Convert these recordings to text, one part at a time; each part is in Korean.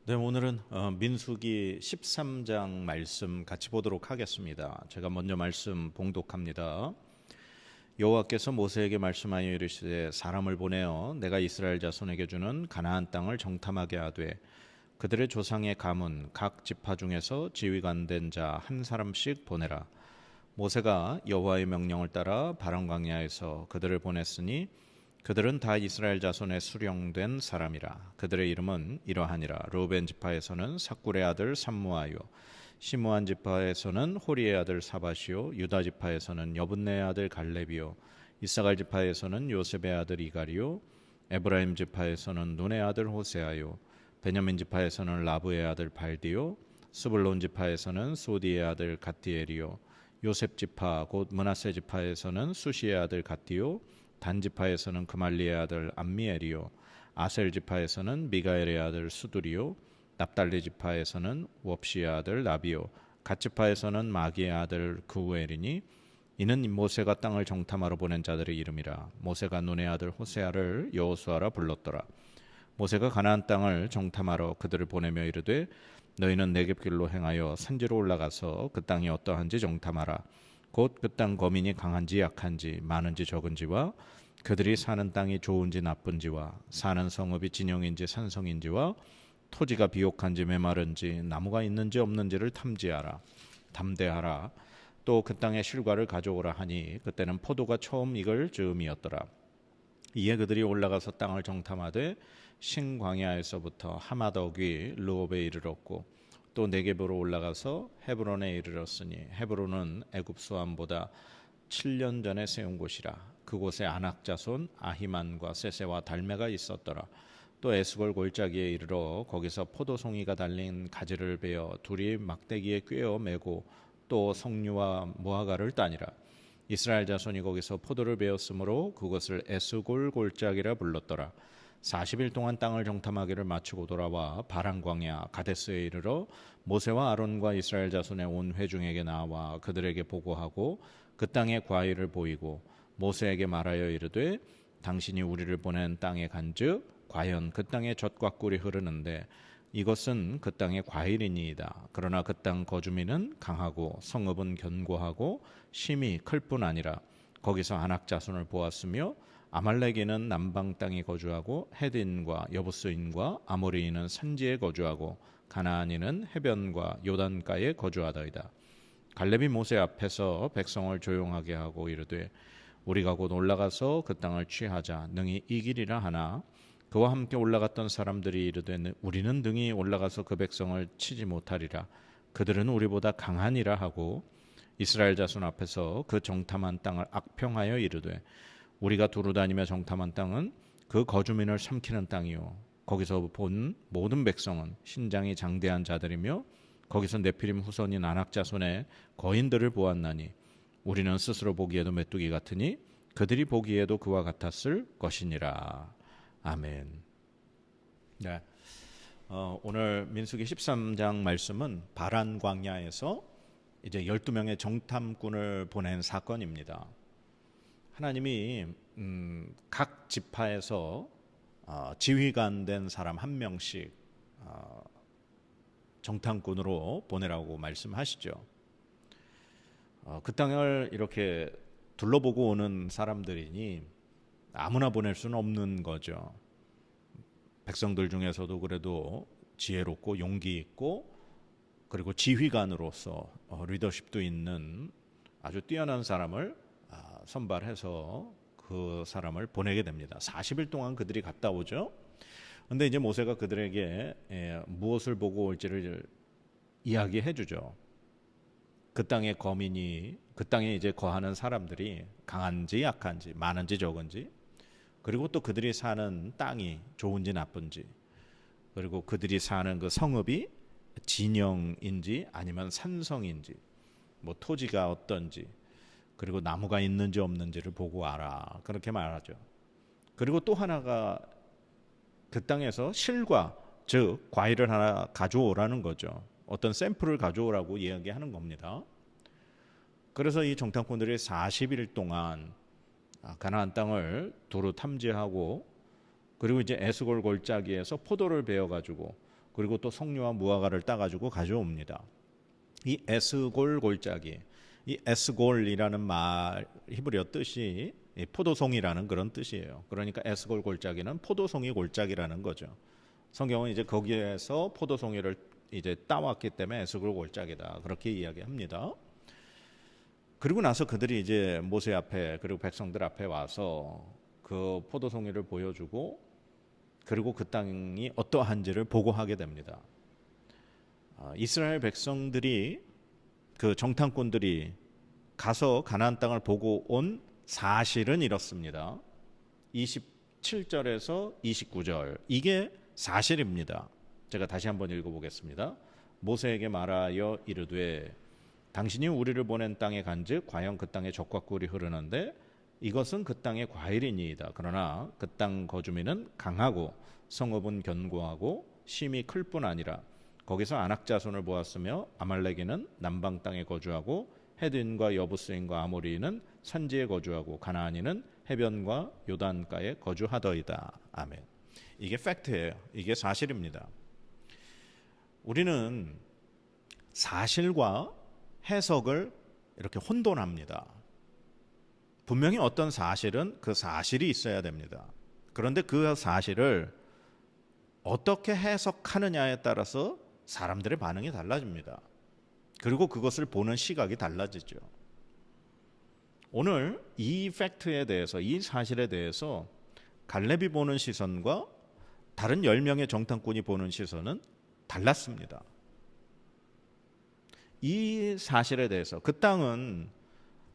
네, 오늘은 민수기 13장 말씀 같이 보도록 하겠습니다. 제가 먼저 말씀 봉독합니다. 여호와께서 모세에게 말씀하여 이르시되 사람을 보내어 내가 이스라엘 자손에게 주는 가나안 땅을 정탐하게 하되 그들의 조상의 가문 각 지파 중에서 지휘관 된 자 한 사람씩 보내라. 모세가 여호와의 명령을 따라 바람 광야에서 그들을 보냈으니 그들은 다 이스라엘 자손의 수령된 사람이라. 그들의 이름은 이러하니라. 르우벤 지파에서는 삭굴의 아들 삼무아요, 시므안 지파에서는 호리의 아들 사바시요, 유다 지파에서는 여분네의 아들 갈렙이요, 이사갈 지파에서는 요셉의 아들 이갈이요, 에브라임 지파에서는 눈의 아들 호세아요, 베냐민 지파에서는 라브의 아들 발디요, 스불론 지파에서는 소디의 아들 갓디엘이요, 요셉 지파 곧 므낫세 지파에서는 수시의 아들 갓디요, 단 지파에서는 그말리의 아들 암미엘이요, 아셀 지파에서는 미가엘의 아들 수두리요, 납달리 지파에서는 웁시의 아들 나비요, 갓 지파에서는 마기의 아들 그우엘이니 이는 모세가 땅을 정탐하러 보낸 자들의 이름이라. 모세가 눈의 아들 호세아를 여호수아라 불렀더라. 모세가 가나안 땅을 정탐하러 그들을 보내며 이르되 너희는 네겝길로 행하여 산지로 올라가서 그 땅이 어떠한지 정탐하라. 곧 그 땅 거민이 강한지 약한지 많은지 적은지와 그들이 사는 땅이 좋은지 나쁜지와 사는 성읍이 진영인지 산성인지와 토지가 비옥한지 메마른지 나무가 있는지 없는지를 담대하라. 또 그 땅의 실과를 가져오라 하니 그때는 포도가 처음 익을 즈음이었더라. 이에 그들이 올라가서 땅을 정탐하되 신광야에서부터 하마덕이 르홉에 이르렀고 또 네겝으로 올라가서 헤브론에 이르렀으니 헤브론은 애굽 수암보다 7년 전에 세운 곳이라. 그곳에 아낙 자손 아히만과 세세와 달메가 있었더라. 또 에스골 골짜기에 이르러 거기서 포도송이가 달린 가지를 베어 둘이 막대기에 꿰어 매고 또 석류와 무화과를 따니라. 이스라엘 자손이 거기서 포도를 베었으므로 그것을 에스골 골짜기라 불렀더라. 40일 동안 땅을 정탐하기를 마치고 돌아와 바란 광야 가데스에 이르러 모세와 아론과 이스라엘 자손의 온 회중에게 나와 그들에게 보고하고 그 땅의 과일을 보이고 모세에게 말하여 이르되 당신이 우리를 보낸 땅에 간즉 과연 그 땅에 젖과 꿀이 흐르는데 이것은 그 땅의 과일이니이다. 그러나 그 땅 거주민은 강하고 성읍은 견고하고 심이 클 뿐 아니라 거기서 아낙 자손을 보았으며 아말렉인은 남방 땅에 거주하고 헤딘과 여부스인과 아모리인은 산지에 거주하고 가나안인은 해변과 요단가에 거주하더이다. 갈렙이 모세 앞에서 백성을 조용하게 하고 이르되 우리가 곧 올라가서 그 땅을 취하자 능히 이기리라 하나 그와 함께 올라갔던 사람들이 이르되 우리는 능히 올라가서 그 백성을 치지 못하리라. 그들은 우리보다 강하니라 하고 이스라엘 자손 앞에서 그 정탐한 땅을 악평하여 이르되 우리가 두루 다니며 정탐한 땅은 그 거주민을 삼키는 땅이요 거기서 본 모든 백성은 신장이 장대한 자들이며 거기서 네피림 후손인 아낙 자손의 거인들을 보았나니 우리는 스스로 보기에도 메뚜기 같으니 그들이 보기에도 그와 같았을 것이니라. 아멘. 네, 오늘 민수기 13장 말씀은 바란 광야에서 이제 12명의 정탐꾼을 보낸 사건입니다. 하나님이 각 지파에서 지휘관 된 사람 한 명씩 정탐꾼으로 보내라고 말씀하시죠. 그 땅을 이렇게 둘러보고 오는 사람들이니 아무나 보낼 수는 없는 거죠. 백성들 중에서도 그래도 지혜롭고 용기 있고 그리고 지휘관으로서 리더십도 있는 아주 뛰어난 사람을 선발해서 그 사람을 보내게 됩니다. 40일 동안 그들이 갔다 오죠. 그런데 이제 모세가 그들에게 무엇을 보고 올지를 이야기해 주죠. 그 땅의 거민이 그 땅에 이제 거하는 사람들이 강한지 약한지 많은지 적은지 그리고 또 그들이 사는 땅이 좋은지 나쁜지 그리고 그들이 사는 그 성읍이 진영인지 아니면 산성인지 뭐 토지가 어떤지 그리고 나무가 있는지 없는지를 보고 알아. 그렇게 말하죠. 그리고 또 하나가 그 땅에서 실과 즉 과일을 하나 가져오라는 거죠. 어떤 샘플을 가져오라고 이야기하는 겁니다. 그래서 이 정탐꾼들이 40일 동안 가나안 땅을 두루 탐지하고 그리고 이제 에스골 골짜기에서 포도를 베어 가지고 그리고 또 석류와 무화과를 따가지고 가져옵니다. 이 에스골 골짜기, 이 에스골이라는 말 히브리어 뜻이 포도송이라는 그런 뜻이에요. 그러니까 에스골 골짜기는 포도송이 골짜기라는 거죠. 성경은 이제 거기에서 포도송이를 이제 따왔기 때문에 에스골 골짜기다 그렇게 이야기합니다. 그리고 나서 그들이 이제 모세 앞에 그리고 백성들 앞에 와서 그 포도송이를 보여주고 그리고 그 땅이 어떠한지를 보고하게 됩니다. 이스라엘 백성들이 그 정탐꾼들이 가서 가나안 땅을 보고 온 사실은 이렇습니다. 27절에서 29절 이게 사실입니다. 제가 다시 한번 읽어보겠습니다. 모세에게 말하여 이르되 당신이 우리를 보낸 땅에 간즉 과연 그 땅에 젖과 꿀이 흐르는데 이것은 그 땅의 과일이니이다. 그러나 그 땅 거주민은 강하고 성읍은 견고하고 심이 클 뿐 아니라 거기서 아낙 자손을 보았으며 아말렉인은 남방 땅에 거주하고 헤드인과 여부스인과 아모리인은 산지에 거주하고 가나안인은 해변과 요단가에 거주하더이다. 아멘. 이게 팩트예요. 이게 사실입니다. 우리는 사실과 해석을 이렇게 혼돈합니다. 분명히 어떤 사실은 그 사실이 있어야 됩니다. 그런데 그 사실을 어떻게 해석하느냐에 따라서 사람들의 반응이 달라집니다. 그리고 그것을 보는 시각이 달라지죠. 오늘 이 팩트에 대해서, 이 사실에 대해서 갈렙이 보는 시선과 다른 10명의 정탐꾼이 보는 시선은 달랐습니다. 이 사실에 대해서 그 땅은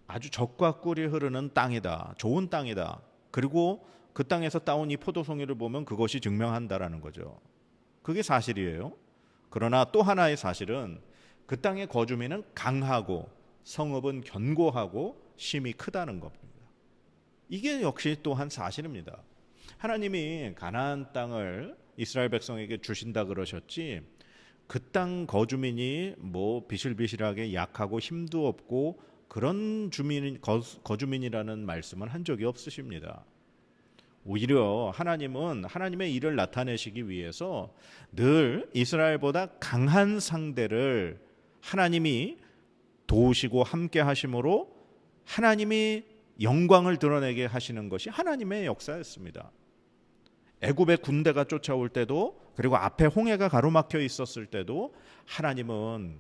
아주 젖과 꿀이 흐르는 땅이다. 좋은 땅이다. 그리고 그 땅에서 따온 이 포도송이를 보면 그것이 증명한다라는 거죠. 그게 사실이에요. 그러나 또 하나의 사실은 그 땅의 거주민은 강하고 성읍은 견고하고 심이 크다는 겁니다. 이게 역시 또한 사실입니다. 하나님이 가나안 땅을 이스라엘 백성에게 주신다 그러셨지 그 땅 거주민이 뭐 비실비실하게 약하고 힘도 없고 그런 거주민이라는 말씀은 한 적이 없으십니다. 오히려 하나님은 하나님의 일을 나타내시기 위해서 늘 이스라엘보다 강한 상대를 하나님이 도우시고 함께 하심으로 하나님이 영광을 드러내게 하시는 것이 하나님의 역사였습니다. 애굽의 군대가 쫓아올 때도 그리고 앞에 홍해가 가로막혀 있었을 때도 하나님은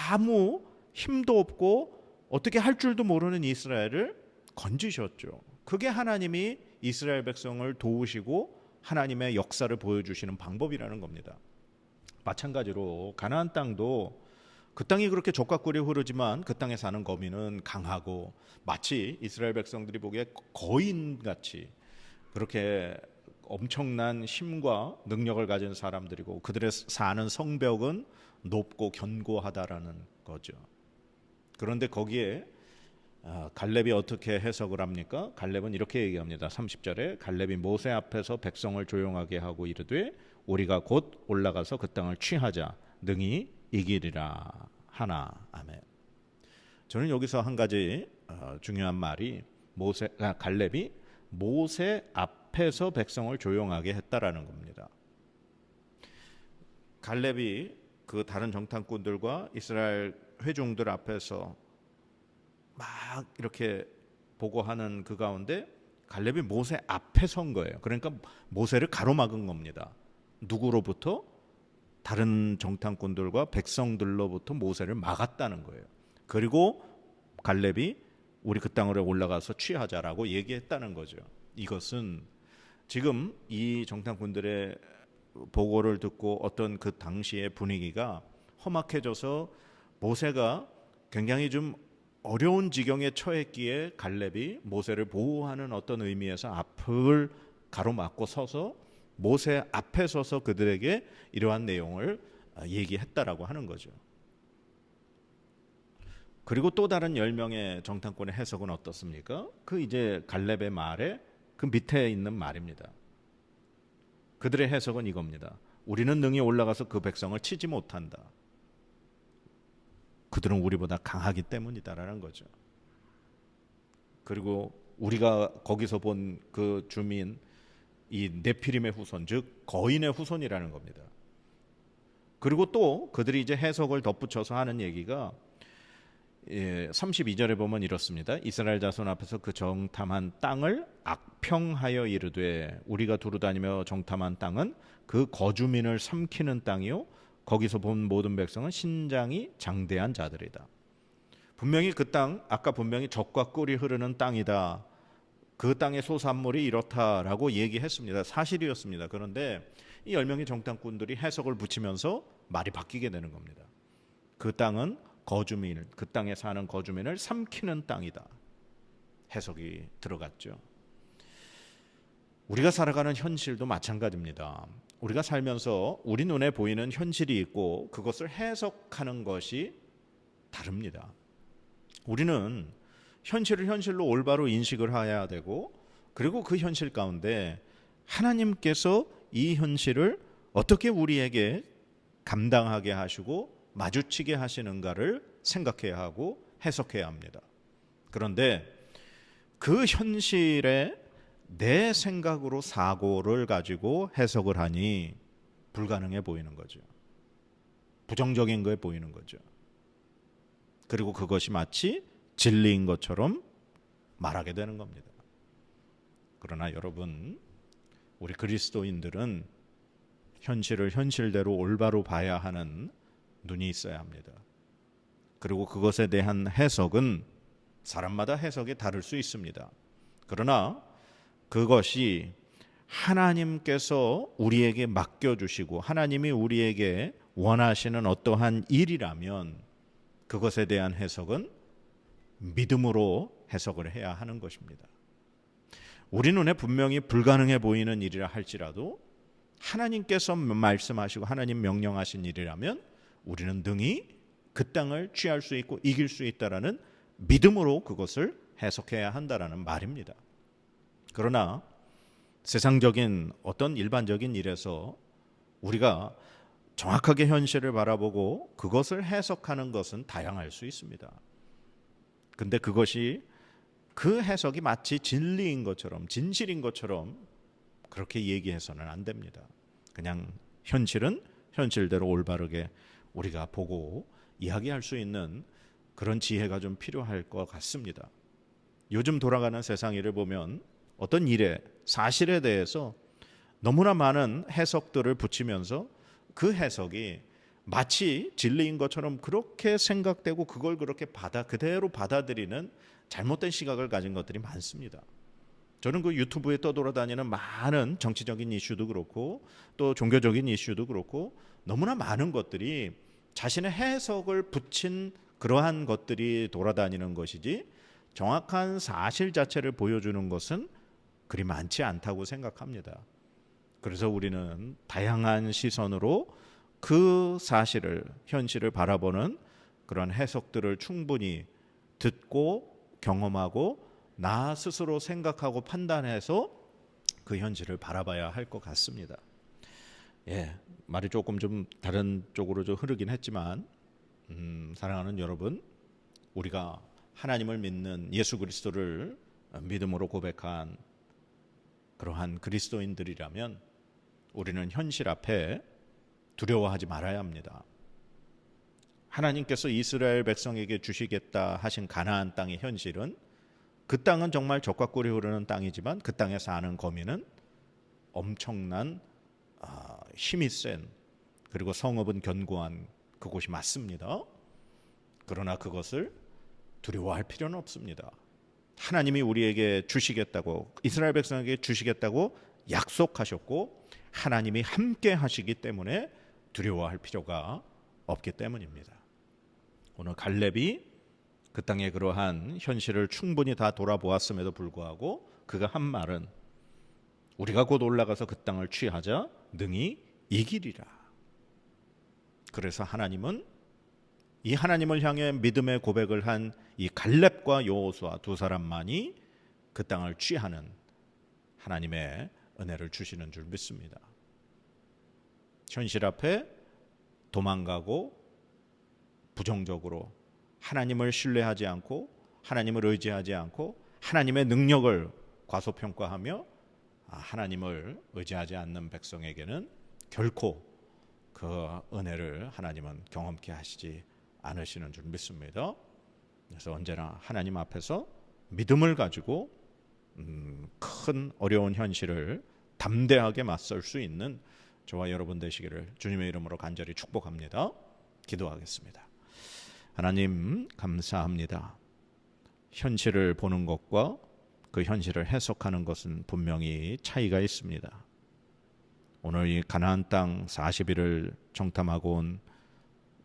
아무 힘도 없고 어떻게 할 줄도 모르는 이스라엘을 건지셨죠. 그게 하나님이 이스라엘 백성을 도우시고 하나님의 역사를 보여주시는 방법이라는 겁니다. 마찬가지로 가나안 땅도 그 땅이 그렇게 젖과 꿀이 흐르지만 그 땅에 사는 거민은 강하고 마치 이스라엘 백성들이 보기에 거인같이 그렇게 엄청난 힘과 능력을 가진 사람들이고 그들의 사는 성벽은 높고 견고하다라는 거죠. 그런데 거기에 갈렙이 어떻게 해석을 합니까? 갈렙은 이렇게 얘기합니다. 30절에 갈렙이 모세 앞에서 백성을 조용하게 하고 이르되 우리가 곧 올라가서 그 땅을 취하자 능히 이기리라 하나. 아멘. 저는 여기서 한 가지 중요한 말이 갈렙이 모세 앞에서 백성을 조용하게 했다라는 겁니다. 갈렙이 그 다른 정탐꾼들과 이스라엘 회중들 앞에서 막 이렇게 보고하는 그 가운데 갈렙이 모세 앞에 선 거예요. 그러니까 모세를 가로막은 겁니다. 누구로부터? 다른 정탐꾼들과 백성들로부터 모세를 막았다는 거예요. 그리고 갈렙이 우리 그 땅으로 올라가서 취하자라고 얘기했다는 거죠. 이것은 지금 이 정탐꾼들의 보고를 듣고 어떤 그 당시의 분위기가 험악해져서 모세가 굉장히 좀 어려운 지경에 처했기에 갈렙이 모세를 보호하는 어떤 의미에서 앞을 가로막고 서서 모세 앞에 서서 그들에게 이러한 내용을 얘기했다라고 하는 거죠. 그리고 또 다른 10명의 정탐꾼의 해석은 어떻습니까? 그 이제 갈렙의 말에 그 밑에 있는 말입니다. 그들의 해석은 이겁니다. 우리는 능히 올라가서 그 백성을 치지 못한다. 그들은 우리보다 강하기 때문이다라는 거죠. 그리고 우리가 거기서 본 그 주민 이 네피림의 후손, 즉 거인의 후손이라는 겁니다. 그리고 또 그들이 이제 해석을 덧붙여서 하는 얘기가 32절에 보면 이렇습니다. 이스라엘 자손 앞에서 그 정탐한 땅을 악평하여 이르되 우리가 두루다니며 정탐한 땅은 그 거주민을 삼키는 땅이요 거기서 본 모든 백성은 신장이 장대한 자들이다. 분명히 그 땅, 아까 분명히 젖과 꿀이 흐르는 땅이다. 그 땅의 소산물이 이렇다라고 얘기했습니다. 사실이었습니다. 그런데 이 10명의 정탐꾼들이 해석을 붙이면서 말이 바뀌게 되는 겁니다. 그 땅은 거주민, 그 땅에 사는 거주민을 삼키는 땅이다. 해석이 들어갔죠. 우리가 살아가는 현실도 마찬가지입니다. 우리가 살면서 우리 눈에 보이는 현실이 있고 그것을 해석하는 것이 다릅니다. 우리는 현실을 현실로 올바로 인식을 해야 되고 그리고 그 현실 가운데 하나님께서 이 현실을 어떻게 우리에게 감당하게 하시고 마주치게 하시는가를 생각해야 하고 해석해야 합니다. 그런데 그 현실에 내 생각으로 사고를 가지고 해석을 하니 불가능해 보이는 거죠. 부정적인 거에 보이는 거죠. 그리고 그것이 마치 진리인 것처럼 말하게 되는 겁니다. 그러나 여러분, 우리 그리스도인들은 현실을 현실대로 올바로 봐야 하는 눈이 있어야 합니다. 그리고 그것에 대한 해석은 사람마다 해석이 다를 수 있습니다. 그러나 그것이 하나님께서 우리에게 맡겨주시고 하나님이 우리에게 원하시는 어떠한 일이라면 그것에 대한 해석은 믿음으로 해석을 해야 하는 것입니다. 우리 눈에 분명히 불가능해 보이는 일이라 할지라도 하나님께서 말씀하시고 하나님 명령하신 일이라면 우리는 능히 그 땅을 취할 수 있고 이길 수 있다라는 믿음으로 그것을 해석해야 한다라는 말입니다. 그러나 세상적인 어떤 일반적인 일에서 우리가 정확하게 현실을 바라보고 그것을 해석하는 것은 다양할 수 있습니다. 근데 그것이 그 해석이 마치 진리인 것처럼 진실인 것처럼 그렇게 얘기해서는 안 됩니다. 그냥 현실은 현실대로 올바르게 우리가 보고 이야기할 수 있는 그런 지혜가 좀 필요할 것 같습니다. 요즘 돌아가는 세상 일을 보면 어떤 일에 사실에 대해서 너무나 많은 해석들을 붙이면서 그 해석이 마치 진리인 것처럼 그렇게 생각되고 그걸 그렇게 그대로 받아들이는 잘못된 시각을 가진 것들이 많습니다. 저는 그 유튜브에 떠돌아다니는 많은 정치적인 이슈도 그렇고 또 종교적인 이슈도 그렇고 너무나 많은 것들이 자신의 해석을 붙인 그러한 것들이 돌아다니는 것이지 정확한 사실 자체를 보여주는 것은 그리 많지 않다고 생각합니다. 그래서 우리는 다양한 시선으로 그 사실을, 현실을 바라보는 그런 해석들을 충분히 듣고 경험하고 나 스스로 생각하고 판단해서 그 현실을 바라봐야 할 것 같습니다. 말이 조금 좀 다른 쪽으로 좀 흐르긴 했지만 사랑하는 여러분, 우리가 하나님을 믿는 예수 그리스도를 믿음으로 고백한 그러한 그리스도인들이라면 우리는 현실 앞에 두려워하지 말아야 합니다. 하나님께서 이스라엘 백성에게 주시겠다 하신 가나안 땅의 현실은 그 땅은 정말 젖과 꿀이 흐르는 땅이지만 그 땅에 사는 거민은 엄청난 힘이 센 그리고 성읍은 견고한 그곳이 맞습니다. 그러나 그것을 두려워할 필요는 없습니다. 하나님이 우리에게 주시겠다고 이스라엘 백성에게 주시겠다고 약속하셨고 하나님이 함께 하시기 때문에 두려워할 필요가 없기 때문입니다. 오늘 갈렙이 그 땅의 그러한 현실을 충분히 다 돌아보았음에도 불구하고 그가 한 말은 우리가 곧 올라가서 그 땅을 취하자 능히 이기리라. 그래서 하나님은 이 하나님을 향해 믿음의 고백을 한 이 갈렙과 여호수아 두 사람만이 그 땅을 취하는 하나님의 은혜를 주시는 줄 믿습니다. 현실 앞에 도망가고 부정적으로 하나님을 신뢰하지 않고 하나님을 의지하지 않고 하나님의 능력을 과소평가하며 하나님을 의지하지 않는 백성에게는 결코 그 은혜를 하나님은 경험케 하시지 않으시는 줄 믿습니다. 그래서 언제나 하나님 앞에서 믿음을 가지고 큰 어려운 현실을 담대하게 맞설 수 있는 저와 여러분 되시기를 주님의 이름으로 간절히 축복합니다. 기도하겠습니다. 하나님 감사합니다. 현실을 보는 것과 그 현실을 해석하는 것은 분명히 차이가 있습니다. 오늘 이 가나안 땅 40일을 정탐하고 온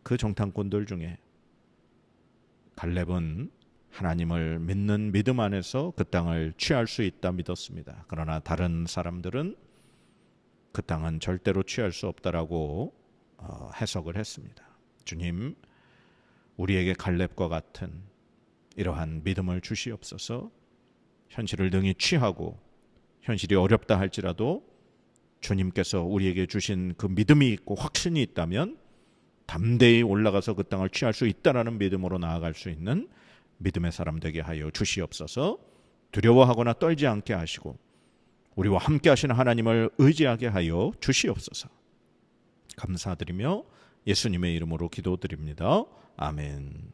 그 정탐꾼들 중에 갈렙은 하나님을 믿는 믿음 안에서 그 땅을 취할 수 있다 믿었습니다. 그러나 다른 사람들은 그 땅은 절대로 취할 수 없다라고 해석을 했습니다. 주님, 우리에게 갈렙과 같은 이러한 믿음을 주시옵소서. 현실을 능히 취하고 현실이 어렵다 할지라도 주님께서 우리에게 주신 그 믿음이 있고 확신이 있다면 담대히 올라가서 그 땅을 취할 수 있다라는 믿음으로 나아갈 수 있는 믿음의 사람 되게 하여 주시옵소서. 두려워하거나 떨지 않게 하시고 우리와 함께 하시는 하나님을 의지하게 하여 주시옵소서. 감사드리며 예수님의 이름으로 기도드립니다. 아멘.